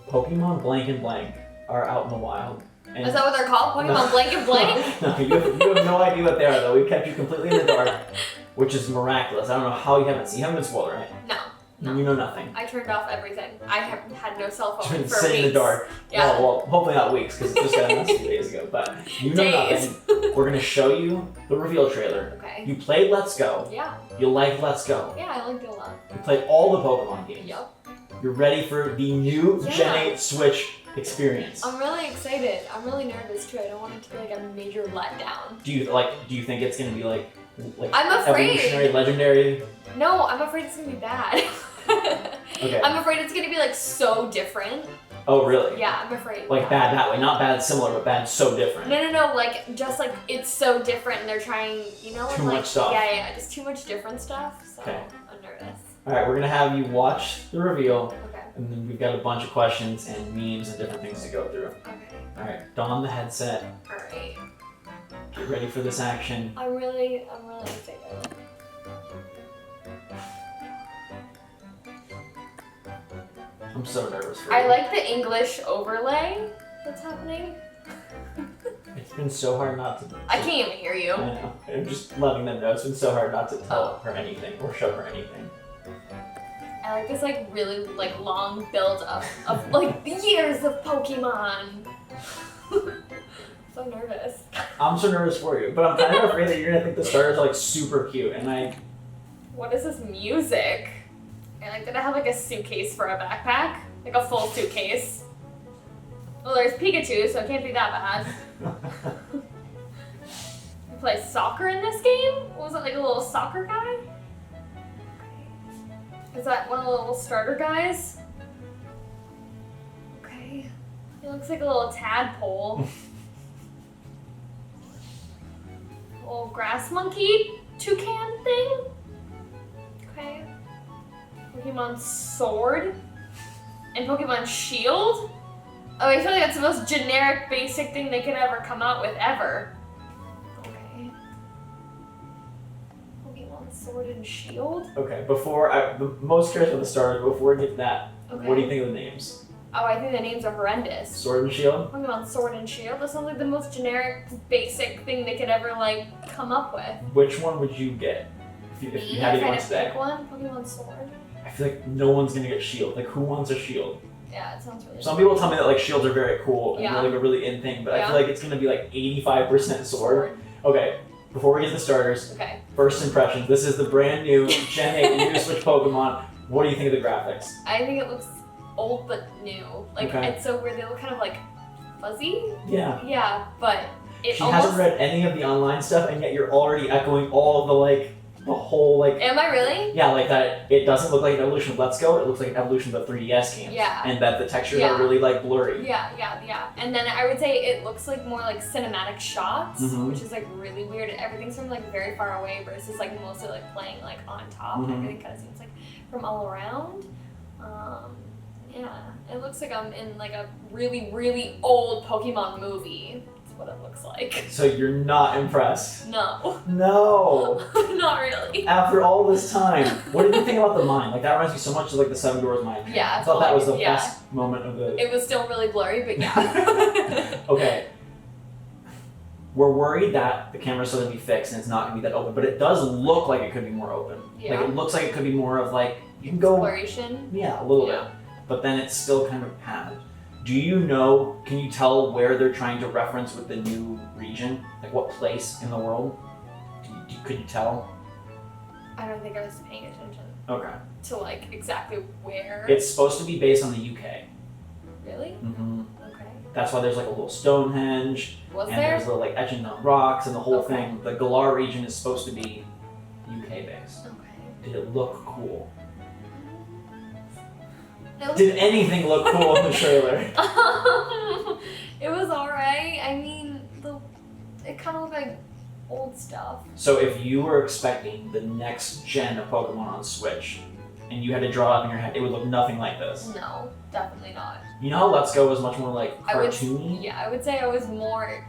Pokemon blank and blank are out in the wild. Is that what they're called? Pokemon blank and blank? No, you have no idea what they are, though. We've kept you completely in the dark, which is miraculous. I don't know how you haven't been spoiled, right? No. You know nothing. I turned off everything. I have had no cell phone for sitting weeks. in the dark. Yeah. Well, hopefully not weeks, because it just got announced 2 days ago. But you know Days. nothing. We're going to show you the reveal trailer. Okay. You played Let's Go. Yeah. You like Let's Go. Yeah, I liked it a lot. You played all the Pokemon games. Yep. You're ready for the new Yeah. Gen 8 Switch experience. I'm really excited. I'm really nervous too. I don't want it to be like a major letdown. Do you think it's going to be like I'm afraid. evolutionary, legendary? No, I'm afraid it's gonna be bad. Okay. I'm afraid it's gonna be like so different. Oh, really? Yeah, I'm afraid. Like bad that way, not bad similar, but bad so different. No, like just like it's so different and they're trying, Too like, much stuff. Yeah, just too much different stuff. So Okay. I'm nervous. All right, we're gonna have you watch the reveal, Okay. and then we've got a bunch of questions and memes and different things to go through. Okay. All right, don the headset. All right. Get ready for this action. I'm really excited. I'm so nervous for you. I like the English overlay that's happening. It's been so hard not to. I can't even hear you. I know. I'm just letting them know. It's been so hard not to tell her anything or show her anything. I like this like really like long build up of like years of Pokemon. So nervous. I'm so nervous for you, but I'm kind of afraid that you're gonna think the starters are like super cute, and What is this music? I like that I have like a suitcase for a backpack, like a full suitcase. Well, there's Pikachu, so it can't be that bad. You play soccer in this game? Was it like a little soccer guy? Is that one of the little starter guys? Okay. He looks like a little tadpole. A little grass monkey toucan thing? Okay. Pokemon Sword? And Pokemon Shield? Oh, I feel like that's the most generic, basic thing they could ever come out with, ever. Okay. Pokemon Sword and Shield? Okay, I'm most curious about the starters. Before we get to that, Okay. what do you think of the names? Oh, I think the names are horrendous. Sword and Shield? Pokemon Sword and Shield? That sounds like the most generic, basic thing they could ever, like, come up with. Which one would you get if you had to go today? Pick one? Pokemon Sword? I feel like no one's gonna get Shield. Like, who wants a Shield? Yeah, it sounds really Some people tell me that like shields are very cool and Yeah. like a really in thing, but I Yeah. feel like it's gonna be like 85% sword. Okay, before we get to the starters, Okay. first impressions. This is the brand new Gen 8 new Switch Pokemon. What do you think of the graphics? I think it looks old but new. Like, Okay. it's so weird. They look kind of like fuzzy. Yeah. Yeah, but it She almost... hasn't read any of the online stuff, and yet you're already echoing all of the whole like. Am I really? Yeah, like that. It doesn't look like an evolution of Let's Go. It looks like an evolution of the 3DS games. Yeah. And that the textures Yeah. are really like blurry. Yeah. And then I would say it looks like more like cinematic shots, Mhm. which is like really weird. Everything's from like very far away versus like mostly like playing like on top. Mhm. Everything kind of seems like from all around. Yeah, it looks like I'm in like a really, really old Pokemon movie. That's what it looks like. So you're not impressed? No, No. not really. After all this time, what did you think about the mine? Like that reminds me so much of like the Seven Doors Mine. Yeah, I thought that was the yeah. best moment of the. It was still really blurry, but yeah. Okay. We're worried that the camera's still gonna be fixed and it's not gonna be that open, but it does look like it could be more open. Yeah. Like it looks like it could be more of like you can go. Exploration. Yeah, a little Yeah. bit, but then it's still kind of padded. Do you know? Can you tell where they're trying to reference with the new region? Like what place in the world? Could you tell? I don't think I was paying attention Okay. to like exactly where. It's supposed to be based on the UK. Really? Mm-hmm. Okay. That's why there's like a little Stonehenge, Was and there? there's little like etchings on rocks, and the whole Okay. thing. The Galar region is supposed to be UK based. Okay. Did it look cool? It was- Did anything look cool in the trailer? It was alright. I mean, it kind of looked like old stuff. So if you were expecting the next gen of Pokemon on Switch, and you had to draw it up in your head, it would look nothing like this. No, definitely not. You know how Let's Go was much more like I would- cartoony? Yeah, I would say I was more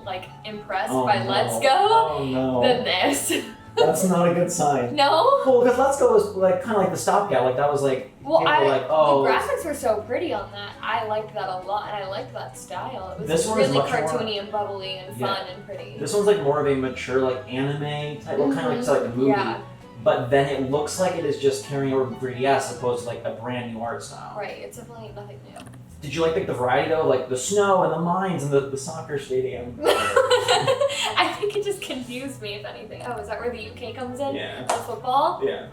like impressed Oh, by no. Let's Go Oh no. than this. That's not a good sign. No? Well, because Let's Go was like kind of like the stopgap. Like that was like Well, people were like, oh. the graphics were so pretty on that. I liked that a lot, and I liked that style. It was This one is really much more- cartoony and bubbly and fun and pretty. This one's like more of a mature like anime type, well, kind of like so, like a movie. Yeah. But then it looks like it is just carrying over 3DS opposed to like a brand new art style. Right, it's definitely nothing new. Did you like the variety though? Like the snow and the mines and the soccer stadium? I think it just confused me, if anything. Oh, is that where the UK comes in? Yeah. The football? Yeah.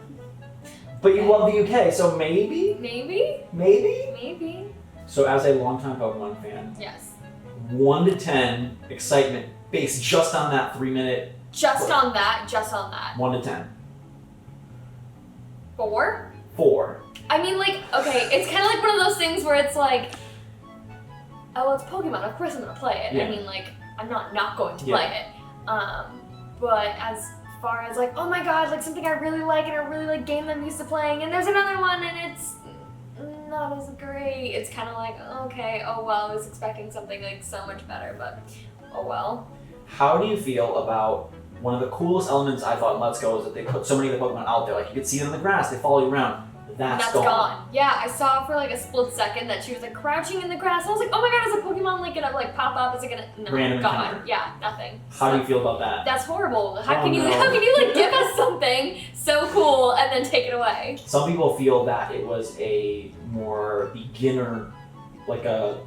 But you love the UK, so maybe? Maybe? Maybe? Maybe. So as a longtime Pokemon fan, Yes. 1 to 10 excitement based just on that 3-minute. Just on that. 1 to 10. 4? 4. I mean, like, okay, it's kind of like one of those things where it's like, oh, well, it's Pokemon, of course I'm gonna play it. Yeah. I mean, like, I'm not going to play it. But as far as like, oh my god, like something I really like and a really like game that I'm used to playing, and there's another one and it's not as great. It's kind of like, okay, oh well, I was expecting something like so much better, but oh well. How do you feel about one of the coolest elements I thought in Let's Go is that they put so many of the Pokemon out there. Like you could see them in the grass, they follow you around. That's gone. Yeah, I saw for like a split second that she was like crouching in the grass. I was like, oh my god, is a Pokemon like gonna like pop up? Is it gonna Random gone? encounter. Yeah, nothing. How do you feel about that? That's horrible. How Oh, can you no. how can you like give us something so cool and then take it away? Some people feel that it was a more beginner, like a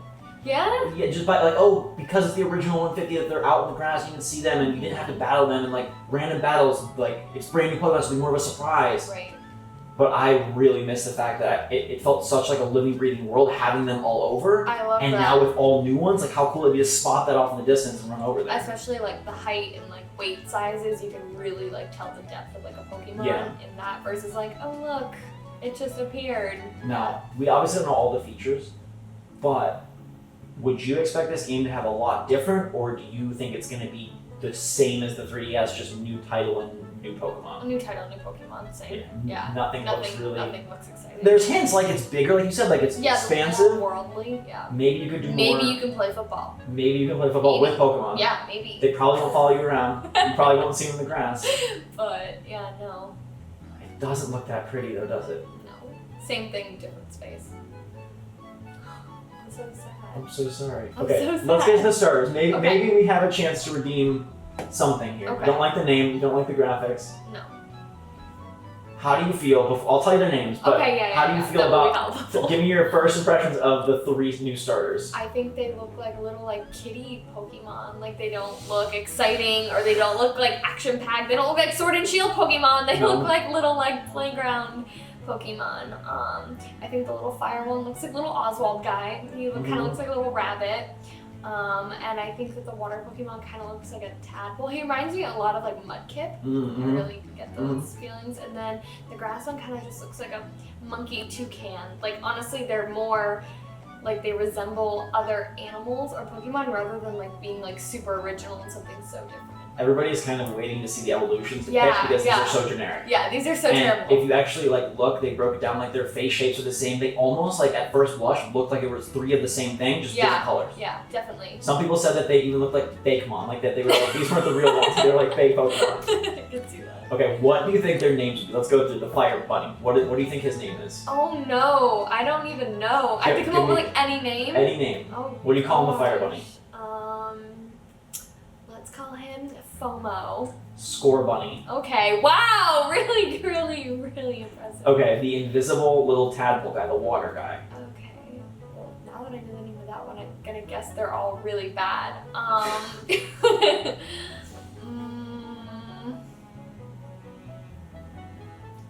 Yeah? just by like, oh, because it's the original 150 that they're out in the grass, you can see them and you didn't have to battle them and like random battles, like it's brand new Pokemon, so it'll be more of a surprise. Right. But I really miss the fact that it felt such like a living, breathing world having them all over. I love And that. now with all new ones, like how cool it'd be to spot that off in the distance and run over there. Especially like the height and like weight sizes, you can really like tell the depth of like a Pokemon Yeah. in that versus like, oh look, it just appeared. Now, we obviously don't know all the features, but would you expect this game to have a lot different, or do you think it's going to be the same as the 3DS, just new title and new A Pokemon? new title, new Pokemon, same. Yeah. Nothing looks really... Nothing looks exciting. There's hints, like it's bigger, like you said, like it's expansive. Worldly, yeah. Maybe you could do more. Maybe you can play football. Maybe you can play football Maybe. with Pokemon. Yeah, maybe. They probably won't follow you around. You probably won't see them in the grass. But yeah, no. It doesn't look that pretty though, does it? No. Same thing, different space. I'm so sad. I'm so sorry. I'm Okay, so let's sad. get to the starters. Maybe Okay. maybe we have a chance to redeem something here. Okay. You don't like the name, you don't like the graphics. No. How do you feel? I'll tell you their names, but Okay, yeah, how do you yeah. feel That would be about? helpful. Give me your first impressions of the 3 new starters. I think they look like little like kitty Pokemon. Like they don't look exciting or they don't look like action packed. They don't look like Sword and Shield Pokemon. They No. look like little like playground Pokemon. I think the little fire one looks like little Oswald guy. He kind Mhm. of looks like a little rabbit. And I think that the water Pokemon kind of looks like a tadpole. He reminds me a lot of like Mudkip. I Mm-hmm. really get those feelings. And then the grass one kind of just looks like a monkey toucan. Like honestly, they're more like they resemble other animals or Pokemon rather than like being like super original and something so different. Everybody's kind of waiting to see the evolutions to Yeah, pick because yeah. these are so generic. Yeah, these are so And terrible. if you actually like look, they broke it down like their face shapes are the same. They almost like at first blush looked like it was 3 of the same thing, just different colors. Yeah, definitely. Some people said that they even looked like Fakemon, like that they were like these weren't the real ones, they were like fake Pokemon. I can see that. Okay, what do you think their names would be? Let's go to the Fire Bunny. What do you think his name is? Oh no, I don't even know. I have to Give come up with me like any name. Any name. Oh, What do you call him, the Fire gosh. Bunny? Let's call him FOMO. Score Bunny. Okay, wow, really, really, really impressive. Okay, the invisible little tadpole guy, the water guy. Okay, well, now that I know the name of that one, I'm gonna guess they're all really bad.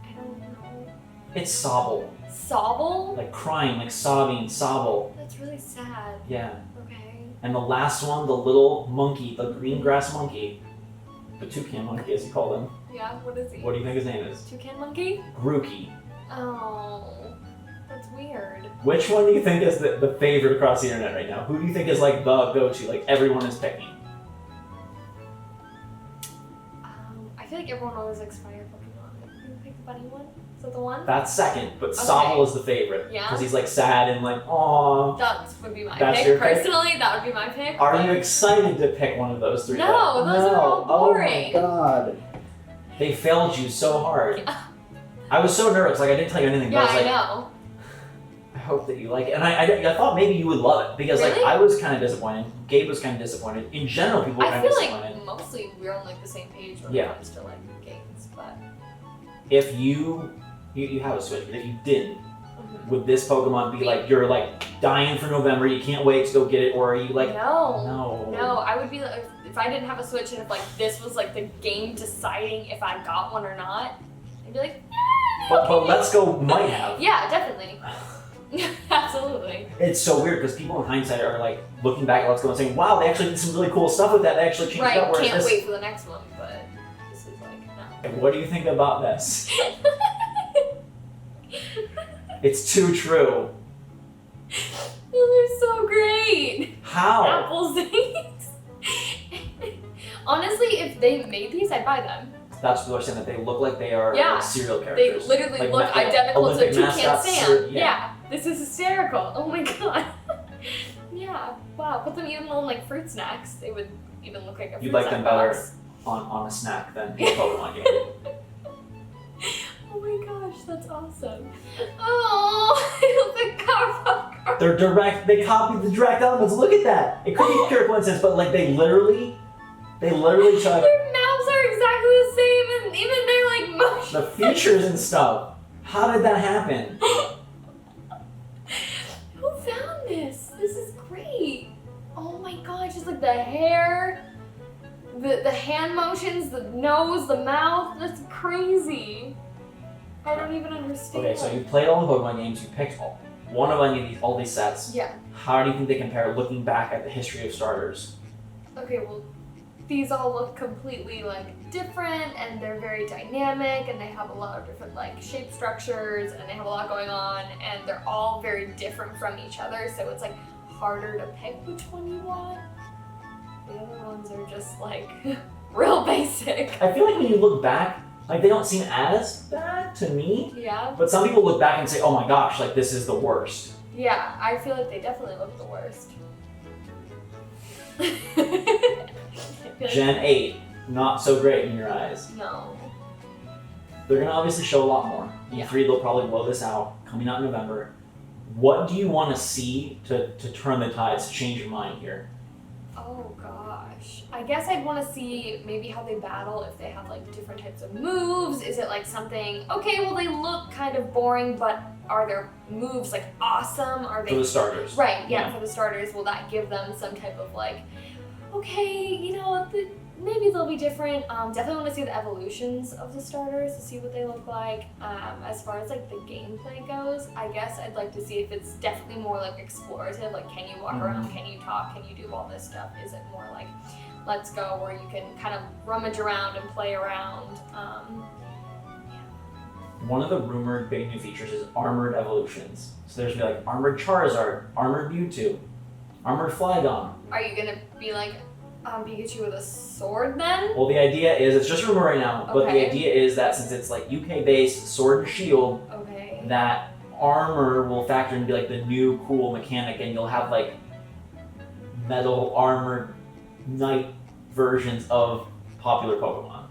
I don't know. It's Sobble. Sobble? Like crying, like sobbing, Sobble. That's really sad. Yeah. Okay. And the last one, the little monkey, the green grass monkey. The toucan monkey, as you call them. Yeah, what is he? What do you think his name is? Toucan monkey? Grookey. Oh, that's weird. Which one do you think is the favorite across the internet right now? Who do you think is like the go-to, like everyone is picking? I feel like everyone always likes fire Pokemon. You pick the bunny one? Is that the one? That's second, but Okay. Sobble is the favorite. Yeah? Because he's like sad and like, aww. That would be my That's pick. your pick? Personally, that would be my pick. Are but- you excited to pick one of those 3? No, those are all boring. Oh my god. They failed you so hard. I was so nervous, like I didn't tell you anything, but Yeah, I was like, I know. I hope that you like it. And I thought maybe you would love it because Really? like I was kind of disappointed. Gabe was kind of disappointed. In general, people were I kind of feel disappointed. like mostly we're on like the same page when Yeah. it comes to like games, but If you have a Switch, but if you didn't, would this Pokemon be like you're like dying for November, you can't wait to go get it, or are you like no, I would be like if I didn't have a Switch and if like this was like the game deciding if I got one or not, I'd be like, But Let's Go might have. yeah, definitely. Absolutely. It's so weird because people in hindsight are like looking back at Let's Go and saying, wow, they actually did some really cool stuff with that. They actually changed it up. Right, can't wait for the next one, but this is like, no. What do you think about this? It's too true. Those are so great. How? Apple things. Honestly, if they made these, I'd buy them. That's what they're saying, that they look like they are Yeah. like serial They characters. literally Like look ma- identical to Olympic Toucan mascots, Sam. yeah. Yeah, this is hysterical. Oh my god. Yeah, wow. Put them even on like fruit snacks. They would even look like a fruit You'd like snack them better box. on a snack than a Pokemon game. Oh my gosh, that's awesome. Oh, I look like Garfunkel. They're direct, they copied the direct elements. Look at that. It could be pure coincidence, but like they literally took Their mouths are exactly the same, and even their like motion. the features and stuff. How did that happen? Who found this? This is great. Oh my god, just like the hair, the hand motions, the nose, the mouth. That's crazy. I don't even understand. Okay, so you played all the Pokemon games, you picked one of all these sets. Yeah. How do you think they compare looking back at the history of starters? Okay, well, these all look completely like different, and they're very dynamic, and they have a lot of different like shape structures, and they have a lot going on, and they're all very different from each other. So it's like harder to pick which one you want. The other ones are just like real basic. I feel like when you look back, like they don't seem as bad to me. Yeah. But some people look back and say, oh my gosh, like this is the worst. Yeah, I feel like they definitely look the worst. Gen 8, not so great in your eyes. No. They're gonna obviously show a lot more. Yeah. E3, they'll probably blow this out, coming out in November. What do you want to see to turn the tides, to change your mind here? Oh gosh. I guess I'd want to see maybe how they battle, if they have like different types of moves. Is it like something, okay, well they look kind of boring, but are their moves like awesome? Are they For the starters. Right, yeah, Yeah. for the starters, will that give them some type of like, okay, you know, maybe they'll be different. Definitely want to see the evolutions of the starters to see what they look like. As far as like the gameplay goes, I guess I'd like to see if it's definitely more like explorative, like can you walk around, can you talk, can you do all this stuff? Is it more like Let's Go where you can kind of rummage around and play around? One of the rumored big new features is armored evolutions. So there's gonna be like armored Charizard, armored Mewtwo, armored Flygon. Are you gonna be like Pikachu with a sword then? Well, the idea is, it's just a rumor right now, but the Okay. idea is that since it's like UK based, Sword and Shield, Okay. that armor will factor in and be like the new cool mechanic, and you'll have like metal armored knight versions of popular Pokemon.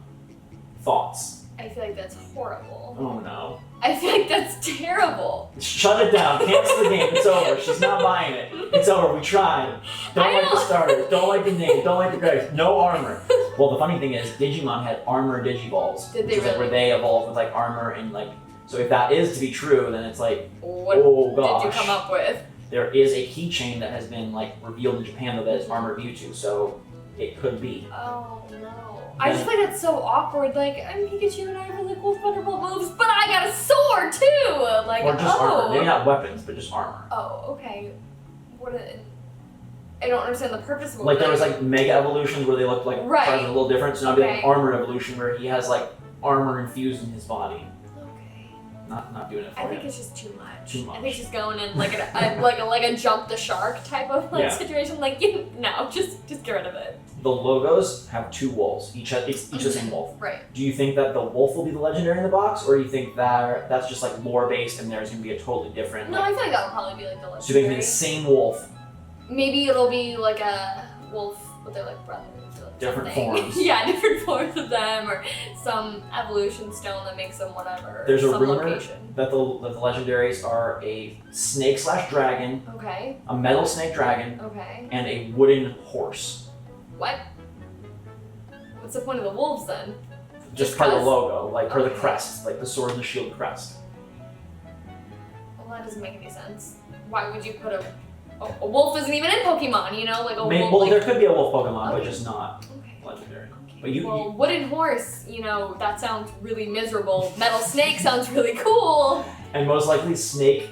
Thoughts? I feel like that's horrible. Oh no. I feel like that's terrible. Shut it down. Cancel the game. It's over. She's not buying it. It's over. We tried. Don't I like the know. starters. Don't like the name. Don't like the graphics. No armor. Well, the funny thing is, Digimon had armor Digivolves, Did which they is like really? where they evolve with like armor and like. So if that is to be true, then it's like, What oh gosh. did you come up with? There is a keychain that has been like revealed in Japan though that is armored Mewtwo, so it could be. Oh no. I just think that's so awkward. Like, I'm Pikachu and I have really cool Thunderbolt moves, but I got a sword too! Like, Or just armor. Maybe not weapons, but just armor. Oh, okay. I don't understand the purpose of it. Like there was like mega evolutions where they looked like Right. a little different, so now it'd be like Okay. armor evolution where he has like armor infused in his body. Okay. Not doing it for I think you. it's just too much. Too much. I think she's going in like like a jump the shark type of like Yeah. situation. Like, no, just get rid of it. The logos have two wolves, each the same wolf. Right. Do you think that the wolf will be the legendary in the box, or do you think that that's just like lore based and there's gonna be a totally different? No, I feel like that'll probably be like the So you think legendary. the same wolf? Maybe it'll be like a wolf, but they're like brothers. Or like Different something. forms. Yeah, different forms of them, or some evolution stone that makes them whatever. There's a some rumor location. that the legendaries are a snake/dragon, Okay. a metal snake dragon, Okay. and a wooden horse. What? What's the point of the wolves then? Just part of the 'cause? logo, like per the Okay. crest, like the sword and the shield crest. Well, that doesn't make any sense. Why would you put a wolf isn't even in Pokemon, you know? Like a wolf. Well, like, there could be a wolf Pokemon, but Okay. just not Okay. legendary. Okay. But you- well, wooden horse, you know, that sounds really miserable. Metal snake sounds really cool. And most likely snake,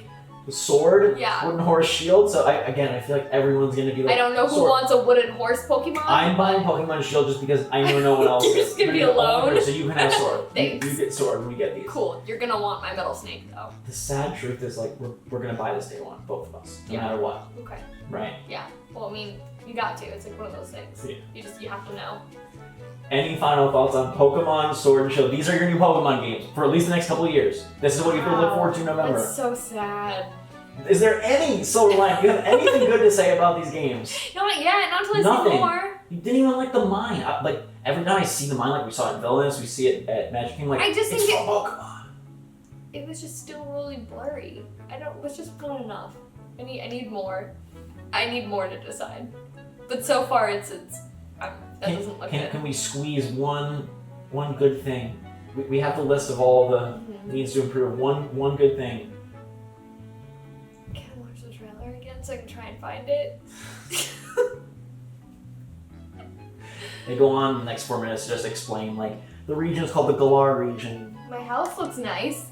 sword, Yeah. wooden horse, shield. So I feel like everyone's gonna be like. I don't know who sword. wants a wooden horse Pokemon. I'm buying Pokemon Shield just because I know no one else You're is. just gonna be You're the only alone? person, So you can have sword. Thanks. You get sword when we get these. Cool. You're gonna want my metal snake though. The sad truth is like we're gonna buy this day one, both of us, no Yeah. matter what, Okay. right? Well, I mean, you got to. It's like one of those things. Yeah. You have to know. Any final thoughts on Pokemon Sword and Shield? These are your new Pokemon games for at least the next couple of years. This is what you have to look forward to in November. That's so sad. Is there any Silver Lining? Do you have anything good to say about these games? Not yet. Not until I Nothing. see more. You didn't even like the mine. Like every time I see the mine, like we saw it in Villainous, we see it at Magic Kingdom. Like I just it's think from Pokemon. It was just still really blurry. It was just not enough. I need more. I need more to decide. But so far, that doesn't look good. Can we squeeze one good thing? We have the list of all the Mhm. needs to improve. One good thing. Can I watch the trailer again so I can try and find it? They go on the next 4 minutes to just explain like the region is called the Galar region. My house looks nice.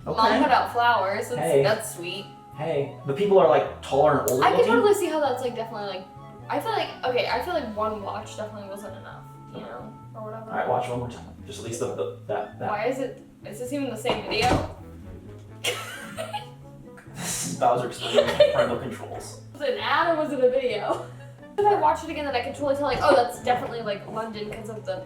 Okay. Mom put out flowers. Hey. That's sweet. Hey, the people are like taller and older I can looking. totally see how that's like definitely like. I feel like one watch definitely wasn't enough. You know, or whatever. All right, watch it one more time. Just at least that. Why is it? Is this even the same video? This is Bowser explaining parental controls. Was it an ad or was it a video? If I watch it again, then I can totally tell like, oh, that's definitely like London because of the,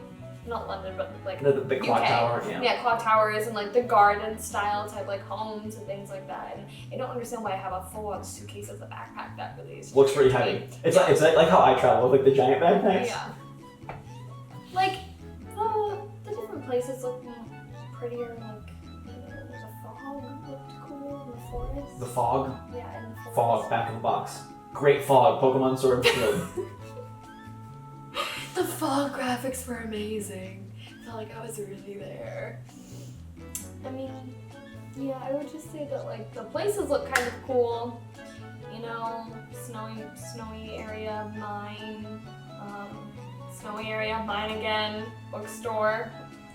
not London, but like The clock UK. tower, yeah. Yeah, clock towers and like the garden style type like homes and things like that. And I don't understand why I have a full-on suitcase as a backpack that really is. Looks pretty heavy. It's like how I travel with like the giant backpacks. Yeah. Like the different places look prettier. Like there's a fog looked cool in the forest. The fog. Yeah, in the forest. Fog, back in the box. Great fog, Pokemon Sword and Shield. The fog graphics were amazing. I felt like I was really there. I mean, yeah, I would just say that like the places look kind of cool. You know, snowy area, mine, snowy area, mine again, bookstore.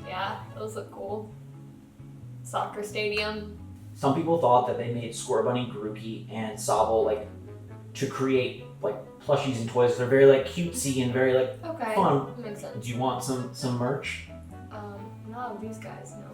Yeah, those look cool. Soccer stadium. Some people thought that they made Scorbunny, Grookey, and Sobble like to create like plushies and toys. They're very like cutesy and very like Okay, fun. makes sense. Do you want some merch? No, these guys, no.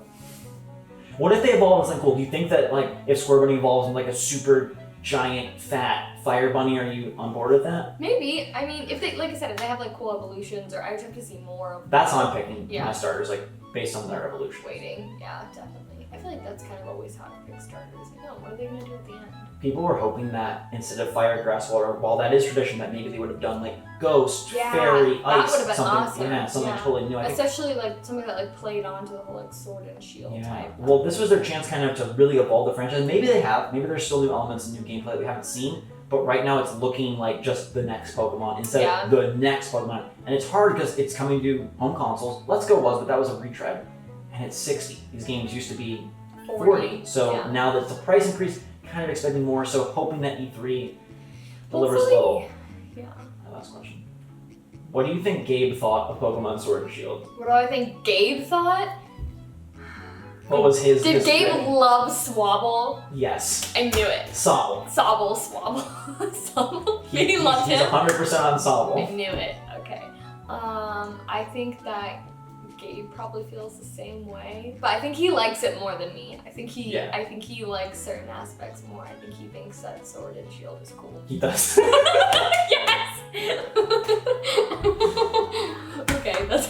What if they evolve into something cool? Do you think that like if Scorbunny evolves into like a super giant fat fire bunny, are you on board with that? Maybe. I mean, if they, like I said, if they have like cool evolutions, or I would have to see more of. That's how I'm picking Yeah. my starters, like based on their evolution. Waiting, yeah, definitely. I feel like that's kind of always how I pick starters. Like, oh, what are they gonna do at the end? People were hoping that instead of fire, grass, water, while that is tradition, that maybe they would have done like ghost, Yeah, fairy, that ice, would have been something, awesome. yeah, something Yeah. totally new. I think, Especially like something that like played onto the whole like sword and shield yeah. type. Well, this was their chance kind of to really evolve the franchise. Maybe they have. Maybe there's still new elements and new gameplay that we haven't seen. But right now, it's looking like just the next Pokemon instead Yeah. of the next Pokemon. And it's hard because it's coming to home consoles. Let's Go was, but that was a retread, and it's $60. These games used to be $40. So yeah. now that it's a price increase, kind of expecting more. So hoping that E3 delivers Hopefully. little. Yeah. My last question. What do you think Gabe thought of Pokemon Sword and Shield? What do I think Gabe thought? What was his? Did his Gabe rating? love Swabble? Yes. I knew it. Sobble. Sobble, Swabble. Sobble. He loved he's him. 100% on I Sobble. knew it. Okay. I think that Gabe probably feels the same way, but I think he likes it more than me. I think he likes certain aspects more. I think he thinks that Sword and Shield is cool. He does. Yes. Okay, that's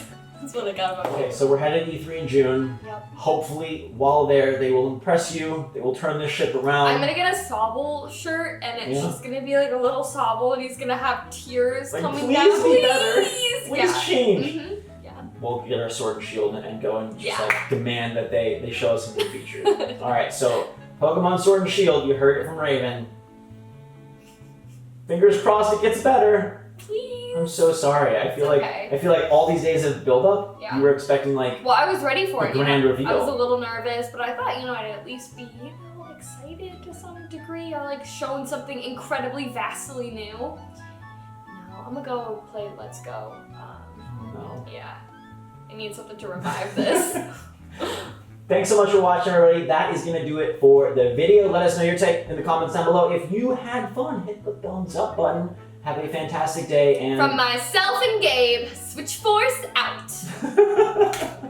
what I got about Okay, Gabe. so we're headed to E3 in June. Yep. Hopefully, while there, they will impress you. They will turn this ship around. I'm gonna get a Sobble shirt, and it's Yeah. just gonna be like a little Sobble, and he's gonna have tears Like, coming please down. be better. Please change. Mm-hmm. Yeah. We'll get our sword and shield and go and just Yeah. like demand that they show us some new features. All right, so Pokemon Sword and Shield. You heard it from Raven. Fingers crossed it gets better. Please. I'm so sorry. I feel like all these days of build up, Yeah. you were expecting like Well, I was ready for a it. grand reveal. I was a little nervous, but I thought, I'd at least be, excited to some degree, or like showing something incredibly, vastly new. No, I'm gonna go play Let's Go. Oh, no. Yeah, I need something to revive this. Thanks so much for watching, everybody. That is going to do it for the video. Let us know your take in the comments down below. If you had fun, hit the thumbs up button. Have a fantastic day. And From myself and Gabe, SwitchForce out.